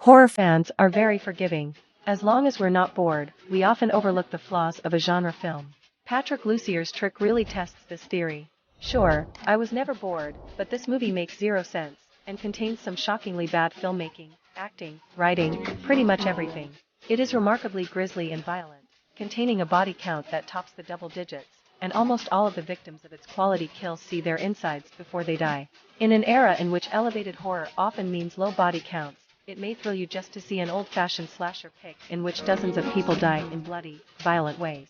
Horror fans are very forgiving. As long as we're not bored, we often overlook the flaws of a genre film. Patrick Lucier's Trick really tests this theory. Sure, I was never bored, but this movie makes zero sense, and contains some shockingly bad filmmaking, acting, writing, pretty much everything. It is remarkably grisly and violent, containing a body count that tops the double digits, and almost all of the victims of its quality kills see their insides before they die. In an era in which elevated horror often means low body counts, it may thrill you just to see an old-fashioned slasher pick in which dozens of people die in bloody, violent ways.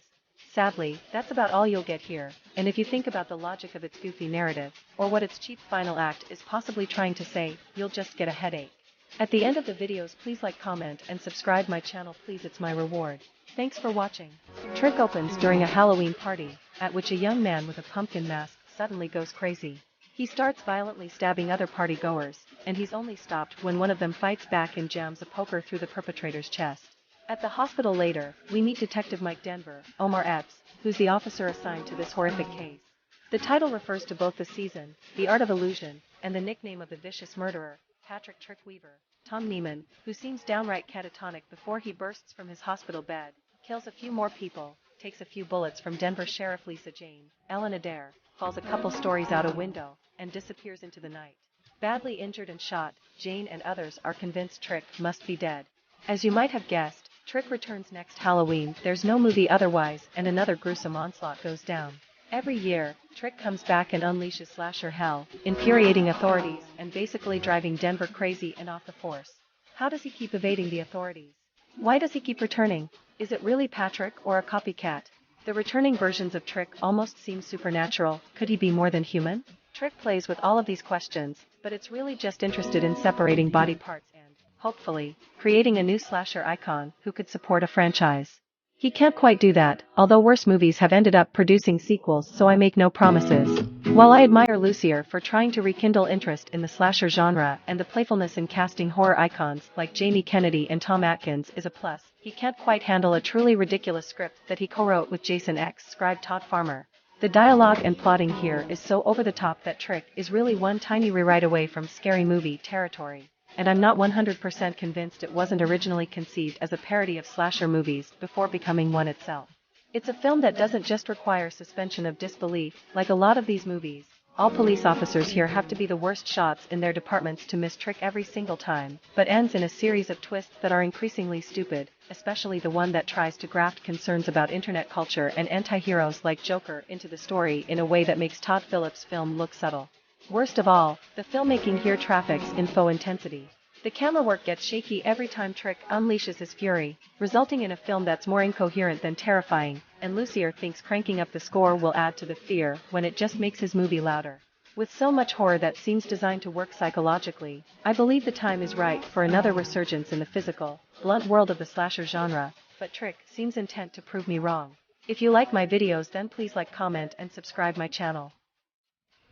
Sadly, that's about all you'll get here, and if you think about the logic of its goofy narrative, or what its cheap final act is possibly trying to say, you'll just get a headache. At the end of the videos, please like, comment, and subscribe my channel, please, it's my reward. Thanks for watching. Trick opens during a Halloween party, at which a young man with a pumpkin mask suddenly goes crazy. He starts violently stabbing other partygoers, and he's only stopped when one of them fights back and jams a poker through the perpetrator's chest. At the hospital later, we meet Detective Mike Denver, Omar Epps, who's the officer assigned to this horrific case. The title refers to both the season, The Art of Illusion, and the nickname of the vicious murderer, Patrick Trick Weaver. Tom Neiman, who seems downright catatonic before he bursts from his hospital bed, kills a few more people, takes a few bullets from Denver Sheriff Lisa Jane, Ellen Adair, falls a couple stories out a window, and disappears into the night. Badly injured and shot, Jane and others are convinced Trick must be dead. As you might have guessed, Trick returns next Halloween, there's no movie otherwise, and another gruesome onslaught goes down. Every year, Trick comes back and unleashes slasher hell, infuriating authorities, and basically driving Denver crazy and off the force. How does he keep evading the authorities? Why does he keep returning? Is it really Patrick or a copycat? The returning versions of Trick almost seem supernatural. Could he be more than human? Trick plays with all of these questions, but it's really just interested in separating body parts and, hopefully, creating a new slasher icon who could support a franchise. He can't quite do that, although worse movies have ended up producing sequels, so I make no promises. While I admire Lucier for trying to rekindle interest in the slasher genre, and the playfulness in casting horror icons like Jamie Kennedy and Tom Atkins is a plus, he can't quite handle a truly ridiculous script that he co-wrote with Jason X scribe Todd Farmer. The dialogue and plotting here is so over the top that Trick is really one tiny rewrite away from scary movie territory. And I'm not 100% convinced it wasn't originally conceived as a parody of slasher movies before becoming one itself. It's a film that doesn't just require suspension of disbelief, like a lot of these movies. All police officers here have to be the worst shots in their departments to miss Trick every single time, but ends in a series of twists that are increasingly stupid, especially the one that tries to graft concerns about internet culture and anti-heroes like Joker into the story in a way that makes Todd Phillips' film look subtle. Worst of all, the filmmaking here traffics in faux intensity. The camera work gets shaky every time Trick unleashes his fury, resulting in a film that's more incoherent than terrifying, and Lucier thinks cranking up the score will add to the fear when it just makes his movie louder. With so much horror that seems designed to work psychologically, I believe the time is right for another resurgence in the physical, blunt world of the slasher genre, but Trick seems intent to prove me wrong. If you like my videos, then please like, comment, and subscribe my channel.